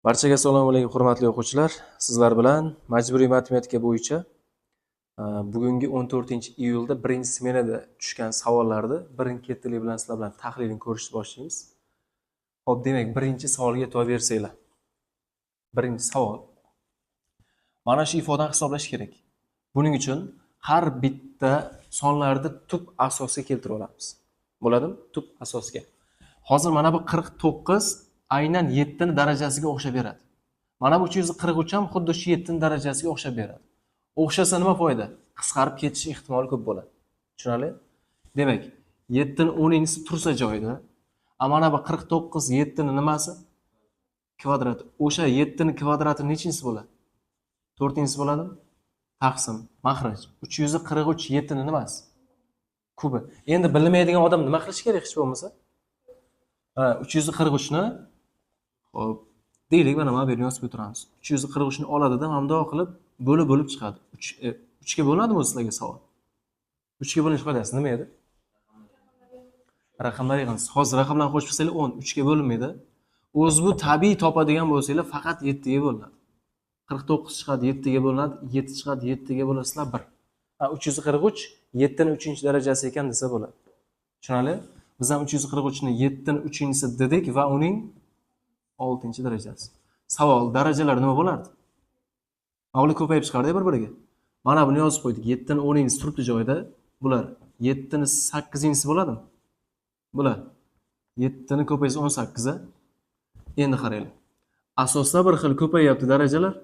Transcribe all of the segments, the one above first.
Barchaga assalomu alaykum, hurmatli o'quvchilar. Sizlar bilan majburiy matematika bo'yicha bugungi 14-iyulda birinchi smenada tushgan savollarni birin-kettilik bilan sizlar bilan tahlilini ko'rishni boshlaymiz. Xo'p, demak, birinchi savolga e'tibor bersanglar. Birinchi savol. Mana shu ifodani hisoblash kerak. Buning uchun har bitta sonlarni tub asosga keltirib olamiz. Bo'ladimi? Tub asosga. Hozir mana bu 49 aynan 7 ni darajasiga o'xshab beradi. Mana bu 343 ham xuddi shu 7 ni darajasiga o'xshab beradi. O'xshasa nima foyda? Qisqarib ketish ehtimoli ko'p bo'ladi. Tushunarli? Demak, 7 ni 10-inchisi tursa joyida, mana bu 49 7 ni nimasi? Kvadrati. O'sha 7 ni kvadrati nechinchisi bo'ladi? 4-inchisi bo'ladimi? Taqsim, maxraj. 343 7 ni nimasi? Kubi. Endi bilmaydigan odam nima qilish kerak hech bo'lmasa? 343 ni hop, deylik, mana bu yerni yozib o'tiramiz. 343 ni oladida mamdo qilib bo'lib chiqadi. 3 ga bo'linadimi sizlarga savol? 3 ga bo'linish qoidasi nima edi? Raqamlar yig'insiz. Hozir raqamlarni qo'shib chiqsanglar 10 3 ga bo'linmaydi. O'zi bu tabiiy topadigan bo'lsanglar faqat 7 ga bo'linadi. 49 chiqadi 7 ga bo'linadi, 7 chiqadi 7 ga bo'lasizlar 1. 343 7 ni 3-darajasi ekan desa bo'ladi. Tushunarli? Biz ham 343 ni 7 ni 3-inchisi dedik va uning 6-darajasi. Savol, darajalar nima bo'lardi? Avval ko'payib chiqardi bir-biriga. Mana buni yozib qo'ydik. 7 ni 10-inchisi turibdi joyida. Bular 7 ni 8-inchisi bo'ladimi? Bular 7 ni ko'paysa 18 a. Endi qaranglar. Asosda bir xil ko'payyapti darajalar.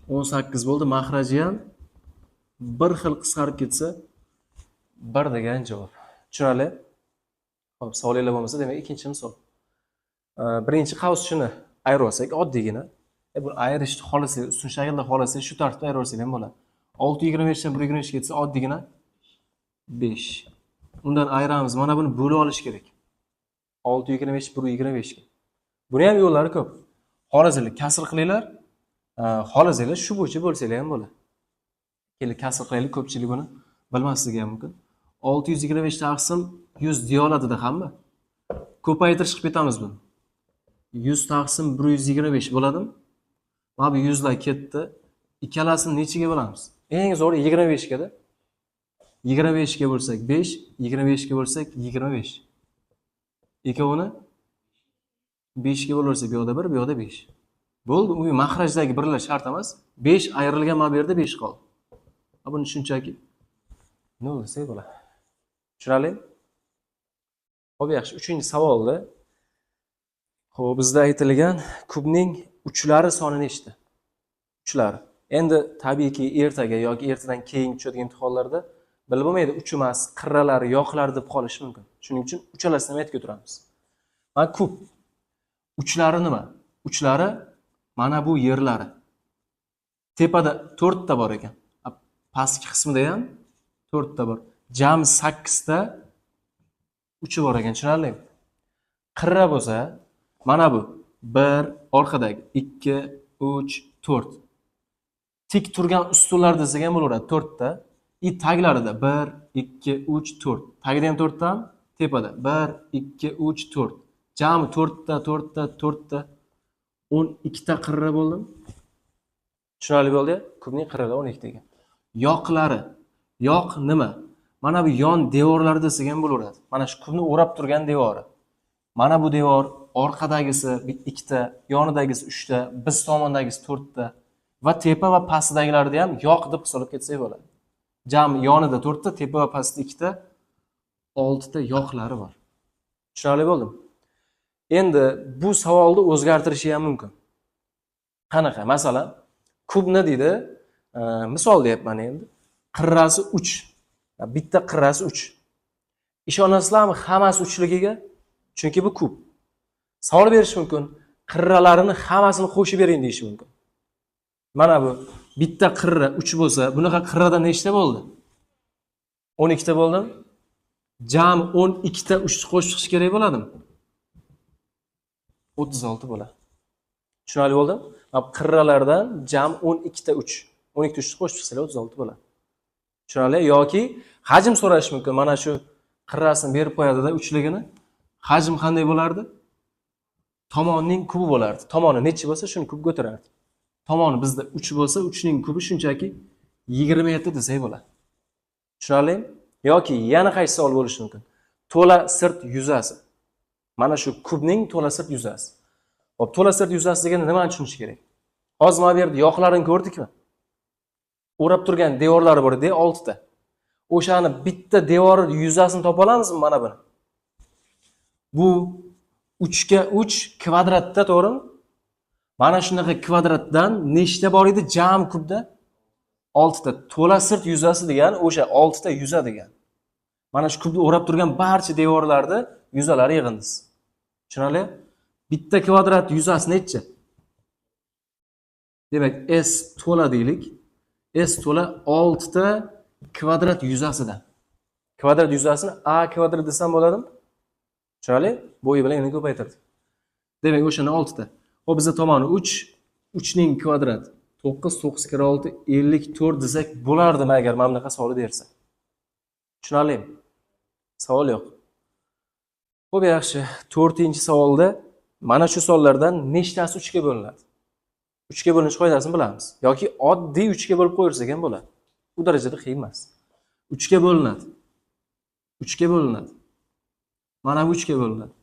18 bo'ldi, maxraji ham bir xil qisqarib ketsa 1 degan javob. Tushunarli? Xo'p, savolinglar bo'lmasa, demak, ikkinchi misol. Birinchi qavs-shuni ayirib olsak, oddiygina. Buni ayirishni xohlasangiz, ustun shaklda xohlasangiz shu tartibda ayirib olsangiz ham bo'ladi. 625 dan 125 ketsa oddiygina 5. Undan ayiramiz. Mana buni bo'lib olish kerak. 625 125 ga. Buni ham yo'llari ko'p. Xohlasanglar kasr qilinglar. Xohlasanglar shu bo'yicha bo'lsanglar ham bo'ladi. Kelib kasr qilaylik, ko'pchilik buni bilmasligi ham mumkin. 625 taqsim 100 deya oladida hamma. Ko'paytirish qilib ketamiz buni. 100 taqsim 125 bo'ladimi? Mana bu 100 lar ketdi. Ikkalasini nechiga bo'lamiz? Eng zo'ri 25 ga da. 25 ga bo'lsak 5, 25 ga bo'lsak 25. Ikkovini 5 ga bo'larsa bu yoqda 1, bu yoqda 5. Bo'ldi, u maxrajdagi birlar shart emas. 5 ayrilgan mana bu yerda 5 qoldi. Buni shunchaki 0 desak bo'ladi. Tushunarli? Xo'p, yaxshi. 3-savolda xo'p, bizda aytilgan kubning uchlari soni nechta? Uchlari. Endi tabiiyki ertaga yoki ertadan keyin tushadigan imtihonlarda bilib bo'lmaydi, uch emas, qirralari, yoqlari deb qolish mumkin. Shuning uchun uchalasini ham aytib o'tiramiz. Mana kub uchlari nima? Uchlari mana bu yerlari. Tepada 4 ta bor ekan. Pastki qismida ham 4 ta bor. Jami 8 ta uchi bor ekan, tushunarlimi? Qirra bo'lsa, mana bu 1 orqadagi 2 3 4. Tik turgan ustunlar desak ham bo'laveradi 4 ta. Taglarida 1 2 3 4. Tagida ham 4 ta, tepada 1 2 3 4. Jami 4 ta 4 ta 4 ta 12 ta qirra bo'ldi. Tushunarli bo'ldi? Kubning qirralari 12 ekan. Yoqlari. Yoq nima? Mana bu yon devorlar desak ham bo'laveradi. Mana shu kubni o'rab turgan devori. Mana bu devor, orqadagisi 2 ta, yonidagisi 3 ta, biz tomondagisi 4 ta va tepa va pastidagilarni ham yoq deb hisoblab ketsak bo'ladi. Jami yonida 4 ta, tepa va pastida 2 ta, 6 ta yoqlari bor. Tushunarli bo'ldimi? Endi bu savolni o'zgartirishi ham mumkin. Qanaqa? Masalan, kubni deydi, misol deyapman endi. Qirrasi 3. Bitta qirrasi 3. Ishonasizlarmi hammasi 3ligiga? Chunki bu kub. Savol berish mumkin. Qirralarini hammasini qo'shib bering deyish mumkin. Mana bu bitta qirra 3 bo'lsa, bunaqa qirrada nechta bo'ldi? 12 ta bo'ldimi? Jami 12 ta 3 qo'shib chiqish kerak bo'ladimi? 36 bo'ladi. Tushunarli bo'ldimi? Qirralardan jami 12 ta 3. 12 ta 3 qo'shib chiqsalar 36 bo'ladi. Tushunarli? Yoki hajm so'rash mumkin. Mana shu qirrasini berib qo'yadi-da 3ligini. Hajm qanday bo'lardi? Tomonning kubi bo'lardi. Tomoni necha bo'lsa, shuni kubga ko'tarardi. Tomoni bizda 3 bo'lsa, 3 ning kubi shunchaki 27 desak bo'ladi. Tushunarlimi? Yoki yana qaysi savol bo'lishi mumkin? To'la sirt yuzasi. Mana shu kubning to'la sirt yuzasi. Xo'p, to'la sirt yuzasi degani nimani tushunish kerak? Hozir mana bu yerda yoqlarini ko'rdikmi? O'rab turgan devorlari bor edi, 6 ta. O'shani bitta devor yuzasini topa olamizmi mana buni? Bu 3 ga 3 kvadratda, to'g'rimi? Mana shunaqa kvadratdan nechta bor edi jami kubda? 6 ta. To'la sirt yuzasi degani o'sha 6 ta yuza degani. Mana shu kubni o'rab turgan barcha devorlarda yuzalari yig'indisi. Tushunarli? Bitta kvadrat yuzasi necha? Demak, S to'la deylik. S to'la 6 ta kvadrat yuzasidan. Kvadrat yuzasini A kvadrat desam bo'ladimi? Tushunarli? Bo'yi bilan yana ko'paytirdik. Demak, o'shani 6 ta. Xo'p, bizda tomoni 3, 3 ning kvadrat 9, 9 kira 6 54 desak bo'lardimi agar mana bunaqa savol bersa? Tushunarlimi? Savol yo'q. Xo'p, yaxshi. 4-savolda mana shu savollardan nechtasi 3 ga bo'linadi? 3 ga bo'linish qoidasini bilamiz. Yoki oddiy 3 ga bo'lib qo'yirsak ham bo'ladi. Bu darajada qiyin emas. 3 ga bo'linadi. 3 ga bo'linadi. Mana bu 3 ga bo'linadi.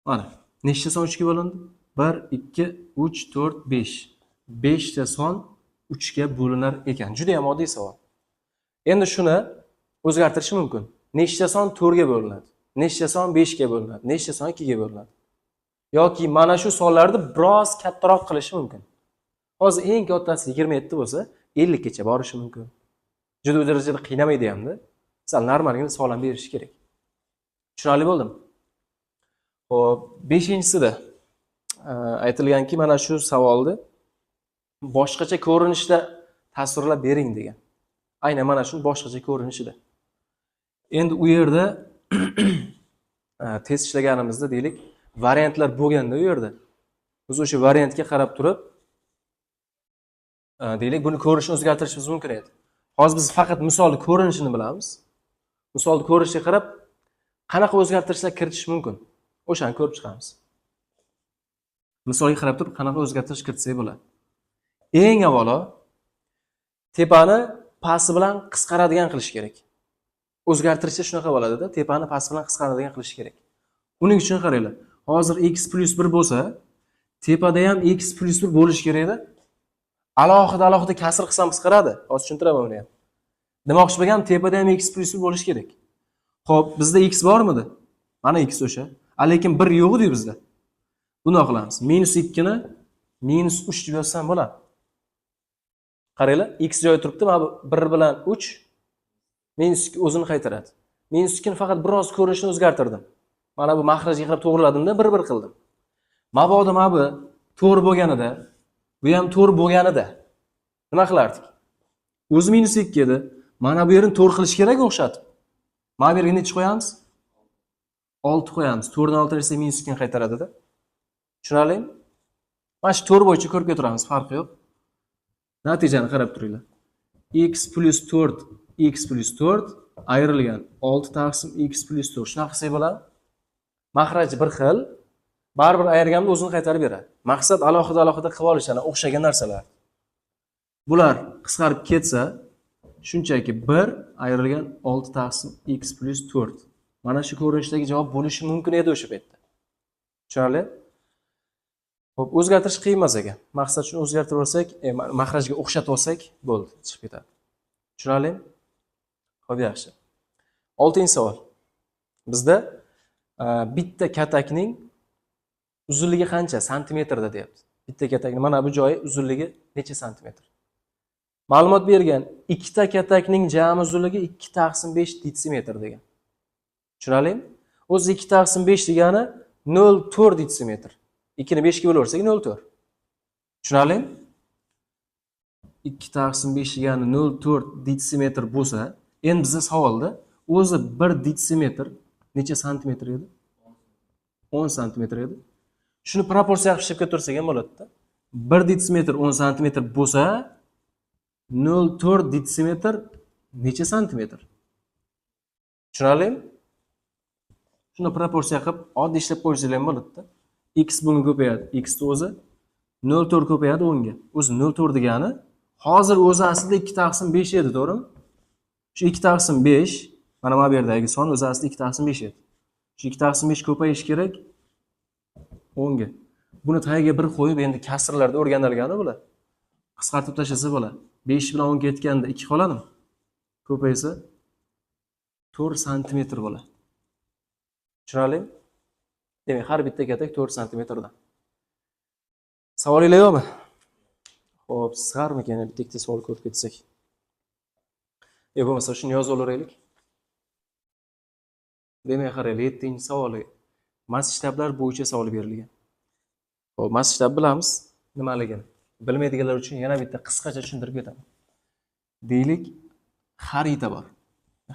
Mana, nechta son 3 ga bo'lindi? 1, 2, 3, 4, 5. 5 ta son 3 ga bo'linar ekan. Juda ham oddiy savol. Endi shuni o'zgartirish mumkin. Nechta son 4 ga bo'linadi? Nechta son 5 ga bo'linadi? Nechta son 2 ga bo'linadi? Yoki mana shu sonlarni biroz kattaroq qilish mumkin. Hozir eng kattasi 27 bo'lsa, 50 gacha borishi mumkin. Juda darajada qiynamaydi hamda. Sal normalgina savol ham berish kerak. Tushunarli bo'ldimi? Xo'p, 5-sida aytilganki, mana shu savolni boshqacha ko'rinishda tasvirlab bering degan. Aynan mana shu boshqacha ko'rinishida. Endi u yerda test ishlaganimizda deylik, variantlar bo'lganda u yerda biz o'sha variantga qarab turib deylik, buni ko'rinishni o'zgartirishimiz mumkin edi. Hozir biz faqat misolni ko'rinishini bilamiz. Misolni ko'rinishga qarab qanaqa o'zgartirishlar kiritish mumkin? O'shani ko'rib chiqamiz. Misolga qarab turib qanaqa o'zgartirish kiritsak bo'ladi? Eng avvalo tepani pasti bilan qisqaradigan qilish kerak. O'zgartirishda shunaqa bo'ladi-da, tepani pasti bilan qisqaradigan qilish kerak. Uning uchun qaranglar. Hozir x + 1 bo'lsa, tepada ham x + 1 bo'lish kerak-da. Alohida kasr qilsam qisqaradi. Hozir tushuntiraman buni ham. Demoqchi bo'lganim, tepada ham x + 1 bo'lish kerak. Xo'p, bizda x bormidi? Mana x o'sha. Lekin 1 yo'q edi bizda. Buni qilamiz. -2 ni -3 deb yozsam bo'ladi. Qaranglar, x joyi turibdi. Mana bu 1 bilan 3 -2 o'zini qaytaradi. -2 ni faqat biroz ko'rinishni o'zgartirdim. Mana bu mahrajga qarab to'g'riladimda, 1-1 qildim. Mabodo mana bu to'g'ri bo'lganida, bu ham to'g'ri bo'lganida nima qilardik? O'zi -2 edi. Mana bu yerini to'g'ri qilish kerak o'xshatib. Mana bu yerga necha qo'yamiz? 6 qo'yamiz. 4 dan 6 esa -2 ni qaytaradi-da. Tushunarlimi? Mana shu to'g'ri bo'yicha ko'rib o'tiramiz, farqi yo'q. Natijani qarab turinglar. x + 4, x + 4 ayrilgan 6 taqsim x + 4. Shunaqa qilsak bo'ladi. Mahraji bir xil, baribir ayirganda o'zini qaytarib beradi. Maqsad alohida qilib olish, ana o'xshagan narsalar. Bular qisqarib ketsa, shunchaki 1 ayrilgan 6 taqsim x + 4. Mana shu ko'rinishdagi javob bo'lishi mumkin edi o'sha paytda. Tushunarli? Xo'p, o'zgartirish qiyin emas ekan. Maqsad shuni o'zgartirib olsak, mahrajga o'xshatib olsak bo'ldi, chiqib ketadi. Tushunarlimi? Xo'p, yaxshi. 6-savol. Bizda bitta katakning uzunligi qancha santimetrda deyapti. Bitta katakning mana bu joyi uzunligi necha santimetr? Ma'lumot bergan, ikkita katakning jami uzunligi 2 taqsim 5 detsimetr degan. Tushunarlimi? O'zi 2 taqsim 5 degani 0,4 detsimetr. 2 ni 5 ga bo'laversak 0,4. Tushunarlimi? 2 taqsim 5 degani 0,4 detsimetr bo'lsa, endi bizda savolda o'zi 1 detsimetr necha santimetr edi? 10 santimetr edi. Shuni proporsiyaga qilib ko'tarsak ham bo'ladi-da. 1 detsimetr 10 santimetr bo'lsa, 0,4 detsimetr necha santimetr? Tushunarlimi? Shuni proporsiya qilib oddiy ishlab qo'ysangiz ham bo'ladi-da. x bunga ko'payadi, x ni o'zi 0,4 ko'payadi 10 ga. O'zi 0,4 degani hozir o'zi aslida 2 taqsim 5 edi, to'g'rimi? Shu 2 taqsim 5, mana bu yerdagi son o'zi aslida 2 taqsim 5 edi. Shu 2 taqsim 5 ko'payishi kerak 10 ga. Buni tagiga 1 qo'yib, endi kasrlarda o'rganilgani bular. Qisqartib tashlasa bo'ladi. 5 bilan 10 ketganda 2 qoladimi? Ko'paysa 4 santimetr bo'ladi. Tushunarlimi? Demak, har bitta katak 4 santimetrdan. Savolingiz yo'qmi? Xo'p, sig'armikan bitta savol ko'rib ketsak. Bo'lmasa shuni yozib olaylik. Demak, qaraylik, 7-savol. Masshtablar bo'yicha savol berilgan. Xo'p, masshtab bilamiz nimaligini. Bilmaydiganlar uchun yana bitta qisqacha tushuntirib ketaman. Deylik, xarita bor.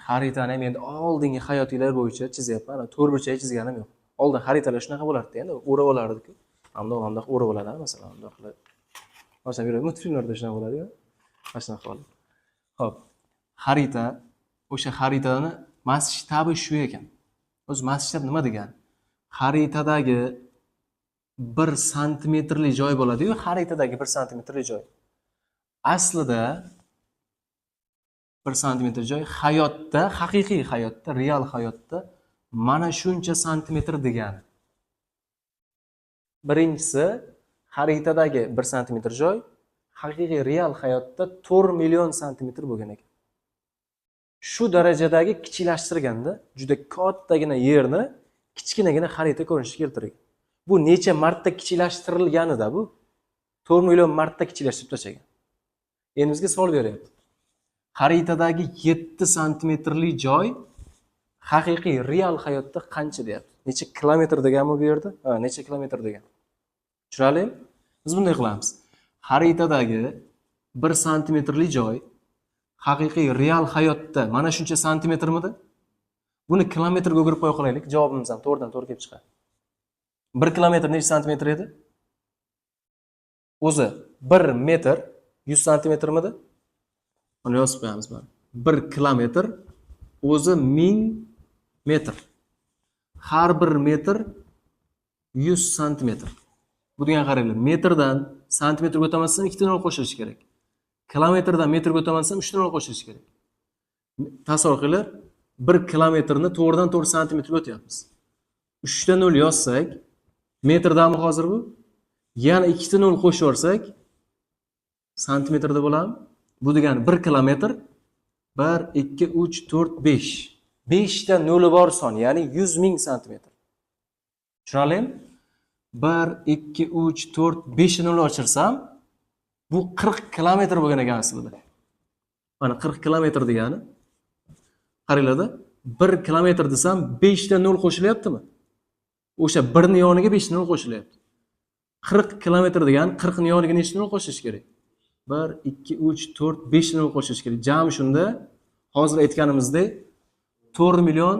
Xaritani ham endi oldingi hayotinglar bo'yicha chizyapman. Mana to'rtburchak chizganim yo'q. Oldin xaritalar shunaqa bo'lardi, endi o'rab olardik-ku. Hamda o'rab oladi, masalan, bundoq qilib. O'sha bir multfilmlarda shunaqa bo'ladi-ku. Mana shunaqa qilib. Xo'p, xarita, o'sha xaritani masshtabi shu ekan. O'zi masshtab nima degani? Xaritadagi 1 santimetrli joy bo'ladi-yu, xaritadagi 1 santimetrli joy. Aslida 1 santimetr joy hayotda, haqiqiy hayotda, real hayotda mana shuncha santimetr degani. Birinchisi, xaritadagi 1 santimetr joy haqiqiy real hayotda 4 million santimetr bo'lgan ekan. Shu darajadagi kichiklashtirganda juda kattagina yerni kichkinagina xarita ko'rinishga keltirgan. Bu necha marta kichiklashtirilganida bu? 4 million marta kichiklashtirib tashlagan. Endi bizga savol beryapti. Xaritadagi 7 santimetrli joy haqiqiy real hayotda qancha deyapti? Necha kilometr deganmi bu yerda? Ha, necha kilometr degan. Tushunarlimi? Biz bunday qilamiz. Xaritadagi 1 santimetrli joy haqiqiy real hayotda mana shuncha santimetrmidi? Buni kilometrga o'girib qo'ya qolaylik. Javobimiz ham to'g'ridan to'g'ri kelib chiqadi. 1 kilometr necha santimetr edi? O'zi 1 metr 100 santimetrmidi? Buni yozib qo'yamiz mana. 1 kilometr o'zi 1000 metr. Har 1 metr 100 santimetr. Bu degan qaranglar, metrdan santimetrga o'tamasam 2 ta nol qo'shilishi kerak. Kilometrdan metrga o'tamasam 3 ta nol qo'shilishi kerak. Tasavvur qilinglar, 1 kilometrni to'g'ridan to'g'ri santimetrga o'tyapmiz. 3 ta nol yozsak, metrdami hozir bu? Yana 2 ta nol qo'shib yorsak, santimetrda bo'ladimi? Bu degani 1 kilometr 1 2 3 4 5. 5 ta noli bor son, ya'ni 100 ming santimetr. Tushunarlimi? 1 2 3 4 5 nol ochirsam, bu 40 kilometr bo'lgan ekan aslida. Mana 40 kilometr degani. Qaranglarda, 1 kilometr desam 5 ta nol qo'shilyaptimi? O'sha 1 ni yoniga 5 nol qo'shilyapti. 40 kilometr degani 40 ni yoniga nechta nol qo'shish kerak? 1 2 3 4 5 nol qo'shish kerak. Jami shunda hozir aytganimizdek 4 million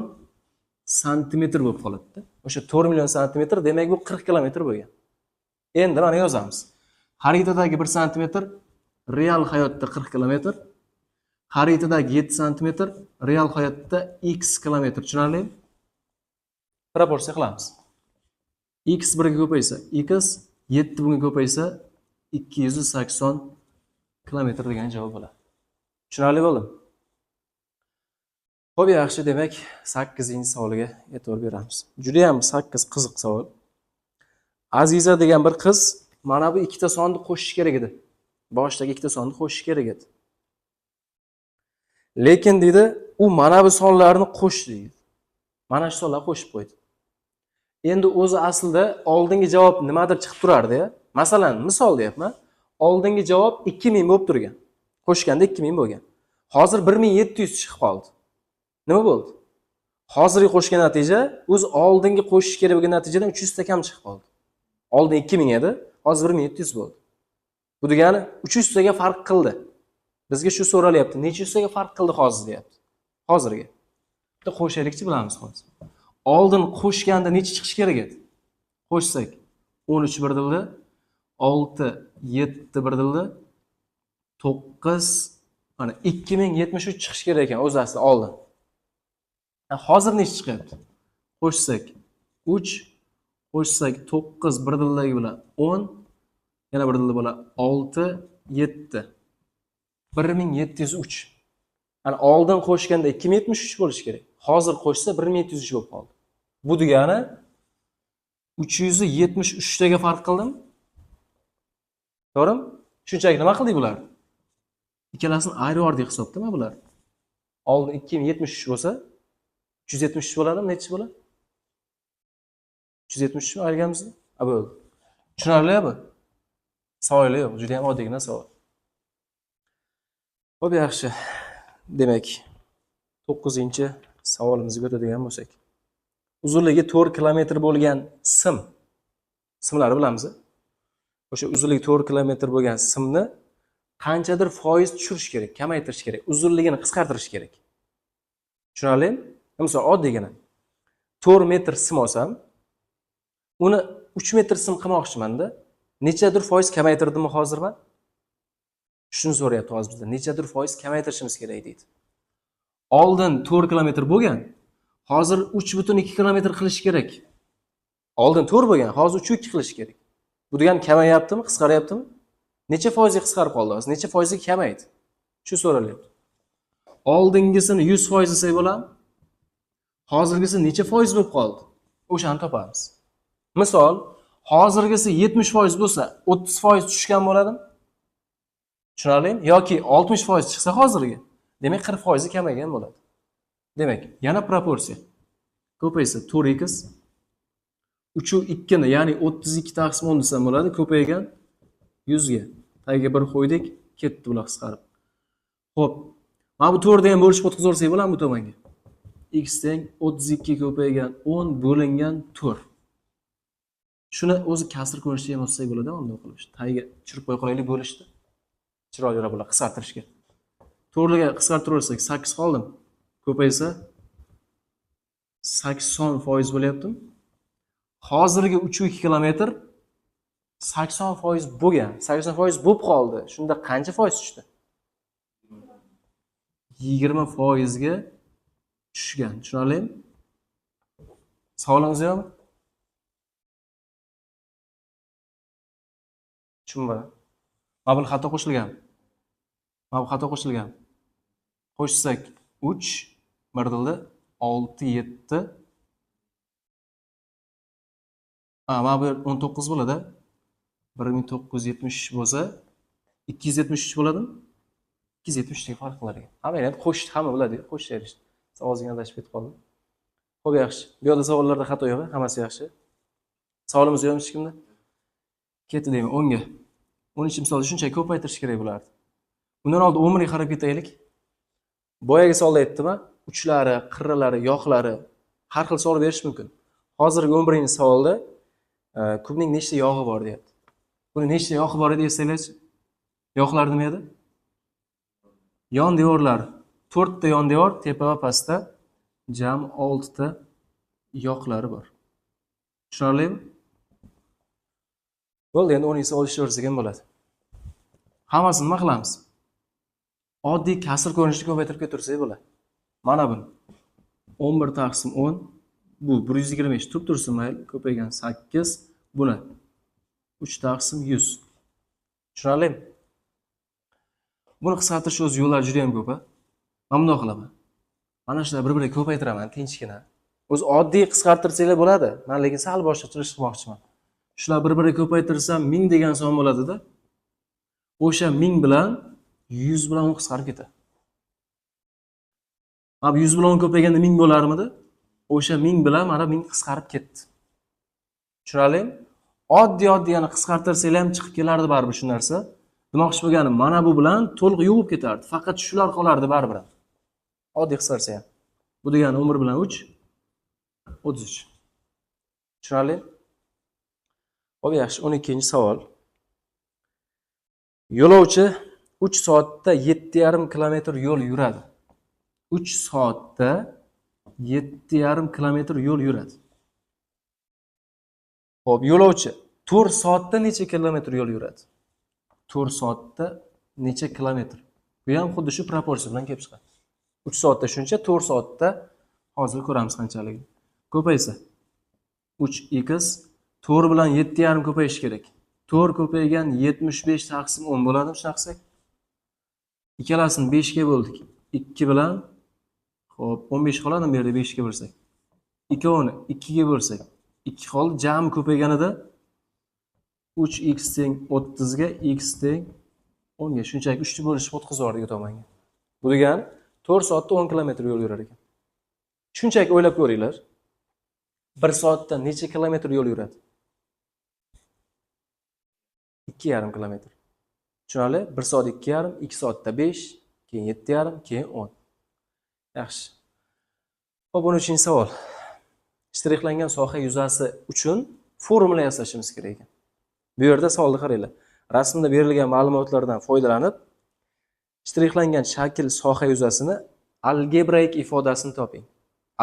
santimetr bo'lib qoladi. O'sha 4 million santimetr demak bu 40 kilometr bo'lgan. Endi mana yozamiz. Xaritadagi 1 santimetr real hayotda 40 kilometr. Xaritadagi 7 santimetr real hayotda x kilometr. Tushunarlimi? Proporsiya qilamiz. X 1 ga ko'paysa x, 7 bunga ko'paysa 280 kilometr degan javob bo'ladi. Tushunarli bo'ldimi? Xo'p, yaxshi, demak 8-savolga e'tibor beramiz. Juda ham 8 qiziq savol. Aziza degan bir qiz mana bu ikkita sonni qo'shish kerak edi. Boshdagi ikkita sonni qo'shish kerak edi. Lekin dedi, u mana bu sonlarni qo'shdi deydi. Mana shu sonlarni qo'shib qo'ydi. Endi o'zi aslida oldingi javob nimadir chiqib turardi-ya. Masalan, misol deyapman. Oldingi javob 2000 bo'lib turgan. Qo'shganda 2000 bo'lgan. Hozir 1700 chiqib qoldi. Nima bo'ldi? Hozirgi qo'shgan natija o'z oldingi qo'shish kerak bo'lgan natijadan 300 ta kam chiqib qoldi. Oldin 2000 edi, hozir 1700 bo'ldi. Bu degani 300 taga farq qildi. Bizga shu so'ralyapti. Necha yuztaga farq qildi hozir deyapti. Hozirga. Bitta qo'shaylikchi bilamiz hozir. Oldin qo'shganda necha chiqish kerak edi? Qo'shsak 13 bir dilda, 6 7 bir dilda, 9 mana 2073 chiqish kerak ekan o'zi aslida oldin. Hozir necha chiqyapti? Qo'shsak 3 qo'shsak 9 bir dildagi bilan 10, yana bir dilda bilan 6, 7. 1703. Yani oldin qo'shganda 2073 bo'lishi kerak. Hozir qo'shsa 1703 bo'lib qoldi. Bu degani 373 taga farq qildim. To'g'rimi? Shunchaki nima qildik bular? Ikkalasini ayirib yubordik hisobda bular. Oldin 2073 bo'lsa, 373 bo'ladimi? Nechi bo'ladi? 373 mi ayirganmiz? Bo'ldi. Tushunarlimi bu? Savol yo'q, juda ham oddiygina savol. Xo'p, yaxshi. Demak, 9-savolimizga o'tadigan bo'lsak. Uzunligi 4 kilometr bo'lgan simlarni bilamiz. O'sha uzunligi 4 kilometr bo'lgan simni qanchadir foiz tushirish kerak, kamaytirish kerak, uzunligini qisqartirish kerak. Tushunarlimi? Misol oddiygina 4 metr sim olsam, uni 3 metr sim qilmoqchiman-da. Nechadir foiz kamaytirdimmi hozir men? Shuni so'rayapti hozir bizdan. Nechadir foiz kamaytirishimiz kerak deydi. Oldin 4 kilometr bo'lgan, hozir 3,2 kilometr qilish kerak. Oldin 4 bo'lgan, hozir 3,2 qilish kerak. Bu degani kamayyaptimi, qisqaryaptimi? Necha foizga qisqarib qoldi hozir? Necha foizga kamaydi? Shu so'ralyapti. Oldingisini 100% desak bo'ladimi? Hozirgisi necha foiz bo'lib qoldi? O'shani topamiz. Misol, hozirgisi 70% bo'lsa, 30% tushgan bo'ladimi? Tushunarlimi? Yoki 60% chiqsa hozirgi, demak 40% kamaygan bo'ladi. Demak, yana proporsiya. Ko'paysa 4x 3/2 ni, ya'ni 32 taqsim 10 desam bo'ladi, ko'paygan 100 ga. Tagiga 1 qo'ydik, ketdi bular qisqarib. Xo'p, mana bu 4 degan bo'lishib o'tkazib bo'ladimi bu tomonga? X teng 32 ko'paygan 10 bo'lingan 4. Shuni o'zi kasr ko'rinishida ham olsak bo'ladi, unda qilish. Tagiga tushirib qo'ya qolaylik bo'lishdi. Chiroyliroq bo'ladi qisqartirishga. 4 ga qisqartiraversak 8 qoldim. Ko'paysa 80% bo'lyaptimi? Hozirgi 3,2 kilometr 80% bo'lgan. 80% bo'lib qoldi. Shunda qancha foiz tushdi? 20% ga tushgan. Tushunarlimi? Savolingiz yo'qmi? Tushunmadim. Mana bu xato qo'shilgan. Mana bu xato qo'shilgan. Qo'shsak 3 bir dilda 6 7. Mana bu 19 bo'ladi. 1970 bo'lsa 273 bo'ladimi? 273 ga farq qiladi. Hamma ham qo'shdi, hamma biladi, qo'shishadi. Savozingga adashib ketib qoldim. Xo'p, yaxshi. Bu yerda savollarda xato yo'q, hammasi yaxshi. Savolimiz yo'qmi hech kimda? Ketdi deyman 10 ga. 13-misolda shunchaki ko'paytirish kerak bo'lardi. Bundan oldin umriga qarab ketaylik. Boyagi savolda aytdim-a, uchlari, qirralari, yoqlari har xil savol berish mumkin. Hozirgi 11-savolda kubning nechta yog'i bor deyapti. Buni nechta yog'i bor edi esinglarchi? Yoqlar nima edi? Yon devorlar 4 ta yon devor, tepa va pastda jam 6 ta yoqlari bor. Tushunarlimi? Bo'ldi, endi 10-savol ishlaversak ham bo'ladi. Hammasini nima qilamiz? Oddiy kasr ko'rinishida ko'paytirib ketursak bo'ladi. Mana buni 11 taqsim 10, bu 125 turib tursin mayli, ko'paygan 8, buni 3 taqsim 100. Tushunarlimi? Buni qisqartirish o'z yo'llari juda ham ko'p. Men bunday qilaman. Mana shular bir-biriga ko'paytiraman tinchgina. O'zi oddiy qisqartirsanglar bo'ladi. Men lekin sal boshqacharoq qilmoqchiman. Shular bir-biriga ko'paytirsam 1000 degan son bo'ladi-da. O'sha 1000 bilan 100 bilan qisqarib ketadi. Mana 100 bilan ko'payganda 1000 bo'larmidi? O'sha 1000 bilan mana 1000 qisqarib ketdi. Tushunarlimi? Oddiy yana qisqartirsanglar ham chiqib kelardi baribir shu narsa. Demoqchi bo'lganim, mana bu bilan to'liq yuvib ketardi. Faqat shular qolardi baribir. Oddiy qisqarsa ham. Bu degani 11 bilan 3 33. Tushunarlimi? Xo'p, yaxshi, 12-savol. Yo'lovchi 3 soatda 7,5 kilometr yo'l yuradi. 3 soatda 7,5 kilometr yo'l yuradi. Xo'p, yo'lovchi 4 soatda necha kilometr yo'l yuradi? 4 soatda necha kilometr? Bu ham xuddi shu proporsiya bilan kelib chiqadi. 3 soatda shuncha, 4 soatda hozir ko'ramiz qanchaligini. Ko'paysa 3x 4 bilan 7,5 ko'payishi kerak. 4 ko'paygan 75 taqsim 10 bo'ladimi shunaqa qilsak? Ikkalasini 5 ga bo'ldik. 2 bilan xo'p 15 qoladimi bu yerda 5 ga bo'lsak? Ikkovini 2 ga bo'lsak, 2 qoldi. Jami ko'payganida 3x teng 30 ga x teng 10 ga shunchaki 3 ni bo'lishib o'tkazib yubordik u tomonga. Bu degani 4 soatda 10 kilometr yo'l yurar ekan. Shunchaki o'ylab ko'ringlar. 1 soatda necha kilometr yo'l yuradi? 2,5 kilometr. Tushunarli? 1 soat 2,5, 2 soatda 5, keyin 7,5, keyin 10. Yaxshi. Xo'p, 13-savol. Shtrixlangan soha yuzasi uchun formula yasashimiz kerak ekan. Bu yerda savolni qaranglar. Rasmda berilgan ma'lumotlardan foydalanib, shtrixlangan shakl soha yuzasini algebraik ifodasini toping.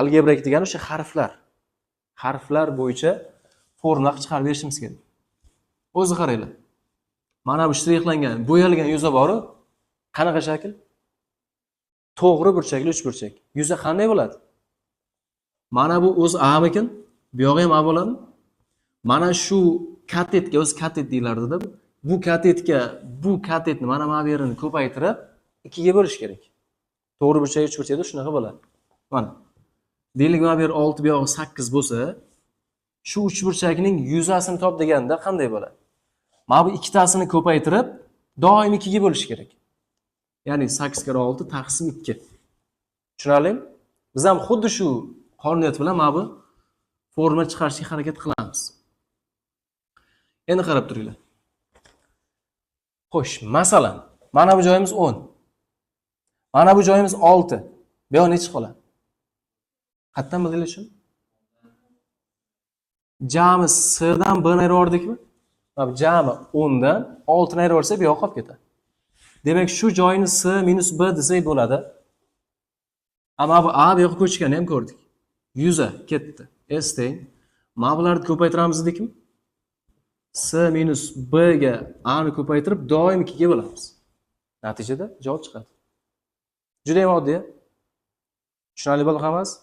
Algebraik degani o'sha harflar. Harflar bo'yicha formula chiqarib berishimiz kerak. O'zi qaranglar. Mana bu shtrixlangan, bo'yalgan yuza bor-ku. Qanaqa shakl? To'g'ri burchakli uchburchak. Yuza qanday bo'ladi? Mana bu o'z A-mikin, bu yog'i ham A bo'ladi. Mana shu katetga, o'z katet deyilardi-da. Bu katetga, bu katetni mana bu yerini ko'paytirib 2 ga bo'lish kerak. To'g'ri burchak, uchburchakda shunaqa bo'ladi. Mana. Deylik mana bu yer 6, bu yog'i 8 bo'lsa, shu uchburchakning yuzasini top deganda qanday bo'ladi? Mana bu ikkitasini ko'paytirib doim 2 ga bo'lish kerak. Ya'ni 8 kira 6 taqsim 2. Tushunarlimi? Biz ham xuddi shu qonuniyat bilan mana bu formula chiqarishga harakat qilamiz. Endi qarab turinglar. Xo'sh, masalan, mana bu joyimiz 10. Mana bu joyimiz 6. Bu yoq necha qoladi? Qayerdan bildinglar shuni? Jami S dan B ni ayirib yubordikmi? Mana bu jami 10 dan 6 ni ayirib yuborsak, bu yoq qolib ketadi. Demak, shu joyni S minus B desak bo'ladi. Ammo bu A bu yoqqa ko'chganini ham ko'rdik. 100 ketdi. S teng. Mana bularni ko'paytiramiz dedikmi? S minus B ga A ni ko'paytirib doim 2 ga bo'lamiz. Natijada javob chiqadi. Juda ham oddiy. Tushunarli bo'ldi hammasi?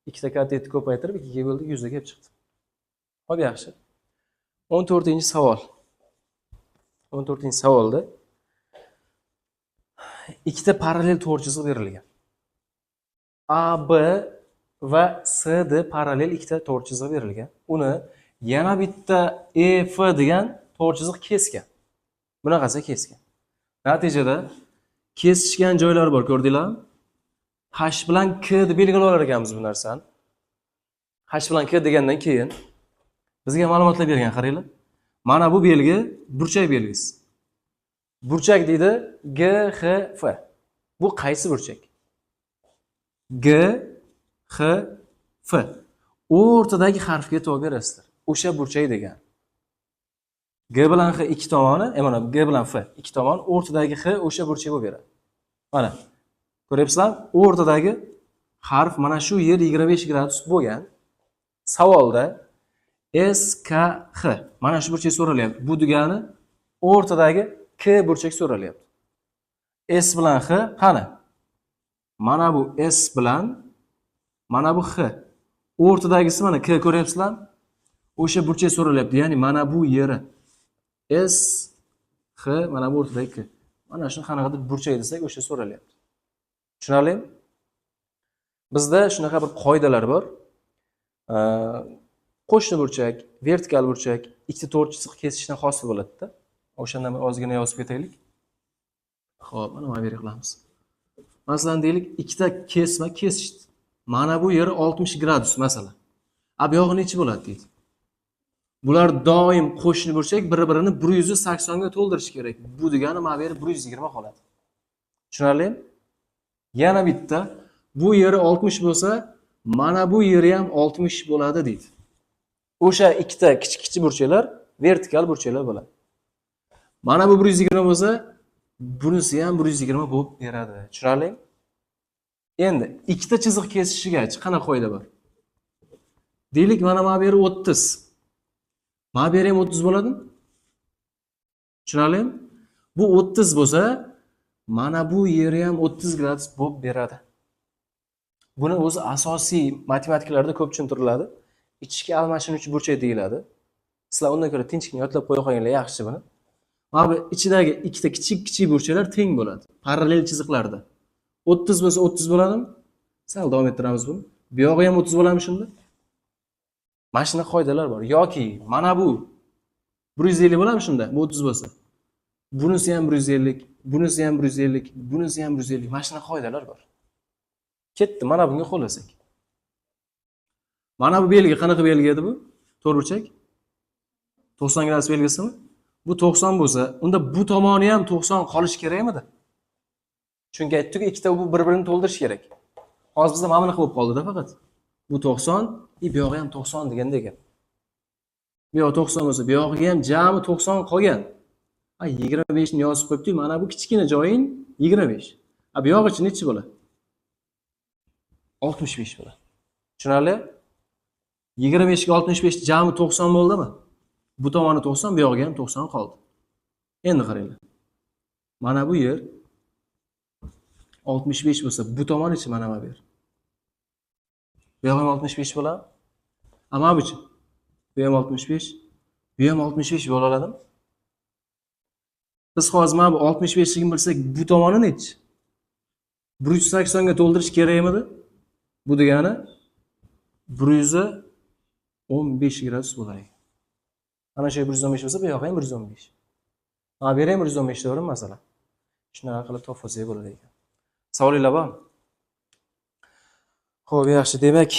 Ikkita katetni ko'paytirib 2 ga bo'ldik, 100 ga kelib chiqdi. Xo'p, yaxshi. 14-savol. 14-savolda ikkita parallel to'g'ri berilgan. AB va CD parallel ikkita to'g'ri chiziq berilgan. Uni yana bitta EF degan to'g'ri chiziq kesgan. Bunaqasi kesgan. Natijada kesishgan joylar bor, ko'rdinglarmi? H bilan K deb belgilab olar ekanmiz bu narsani. H bilan K degandan keyin bizga ma'lumotlar bergan, qaranglar. Mana bu belgi burchak belgisi. Burchak deydi G, H, F. Bu qaysi burchak? G, H, F. O'rtadagi harfga e'tibor berasizlar. O'sha burchak degan. G bilan H ikki tomoni, mana G bilan F ikki tomon, o'rtadagi H o'sha burchak bo'lib beradi. Mana. Ko'ryapsizlar? O'rtadagi harf mana shu yer 25 gradus bo'lgan. Savolda S, K, H mana shu burchak so'ralyapti. Bu degani o'rtadagi K burchak so'ralyapti. S bilan H qani? Mana bu S bilan mana bu H. O'rtadagisi mana K ko'ryapsizlar? O'sha burchak so'ralyapti. Ya'ni mana bu yeri S, H, mana bu o'rtadagi K. Mana shuni qanaqadir burchak desak, o'sha so'ralyapti. Tushunarlimi? Bizda shunaqa bir qoidalar bor. Qo'shni burchak, vertikal burchak ikkita to'g'ri chiziq kesishdan hosil bo'ladi-da. O'shandan ozgina yozib ketaylik. Xo'p, mana bu yerga qilamiz. Masalan, deylik, ikkita kesma kesishdi. Mana bu yeri 60 gradus masalan. Bu yog'i necha bo'ladi deydi. Bular doim qo'shni burchak bir-birini 180 ga to'ldirish kerak. Bu degani mana bu yer 120 qoladi. Tushunarlimi? Yana bitta, bu yeri 60 bo'lsa, mana bu yeri ham 60 bo'ladi deydi. O'sha ikkita kichik burchaklar vertikal burchaklar bo'ladi. Mana bu 120 bo'lsa, bunisi ham 120 bo'lib beradi. Tushunarlimi? Endi ikkita chiziq kesishiga qanaqa qoida bor? Deylik, mana bu yeri 30. Mana bu yeri ham 30 bo'ladimi? Tushunarlimi? Bu 30 bo'lsa, mana bu yeri ham 30 gradus bo'lib beradi. Buni o'zi asosiy matematikalarda ko'p tushuntiriladi. Ichki almashinuvchi burchak deyiladi. Sizlar undan ko'ra tinchgina yodlab qo'ya qolinglar yaxshi buni. Mana bu ichidagi ikkita kichik burchaklar teng bo'ladi. Parallel chiziqlarda. 30 bo'lsa 30 bo'ladimi? Sal davom ettiramiz buni. Bu yog'i ham 30 bo'ladimi shunda? Mana shunday qoidalar bor. Yoki mana bu 150 bo'ladimi shunda? Bu 30 bo'lsa. Bunisi ham 150, bunisi ham 150, bunisi ham 150. Mana shunday qoidalar bor. Ketdi, mana bunga qo'llasak. Mana bu belgi qanaqa belgi edi bu? To'rtburchak. 90 gradus belgisimi? Bu 90 bo'lsa, unda bu tomoni ham 90 qolishi kerakmidi? Chunki aytdik, ikkita bu bir-birini to'ldirish kerak. Hozir bizda mana bunaqa bo'lib qoldi-da faqat. Bu 90, bu yog'i ham 90 deganda ekan. Bu yoq 90 bo'lsa, bu yog'iga ham jami 90 qolgan. 25 ni yozib qo'yibdik. Mana bu kichkina joyin 25. Bu yog'ichi nechi bo'ladi? 65 bo'ladi. Tushunarli? 25 ga 65 jami 90 bo'ldimi? Bu tomoni 90, bu yog'iga ham 90 qoldi. Endi qaranglar. Mana bu yer 65 bo'lsa, bu tomonichi mana bu yer. Bu yoq ham 65 bo'ladi. Mana buchi. Bu ham 65, bu ham 65 bo'la oladimi? Biz hozir mana bu 65 ligini bilsak, bu tomoni nechi? 180 ga to'ldirish kerakmidi? Bu degani 115 gradus bo'ladi. Ana shu 115 bo'lsa, bu yoq ham 115. Mana bu yer ham 115 to'g'rimi masalan? Shunaqa qilib topsak bo'ladi ekan. Savolinglar bormi? Xo'p, yaxshi. Demak,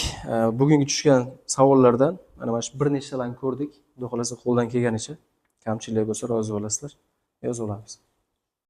bugungi tushgan savollardan mana shu bir nechtalarni ko'rdik. Xudo xolasa qo'ldan kelganicha kamchilik bo'lsa rozi bo'lasizlar. Yozib olamiz.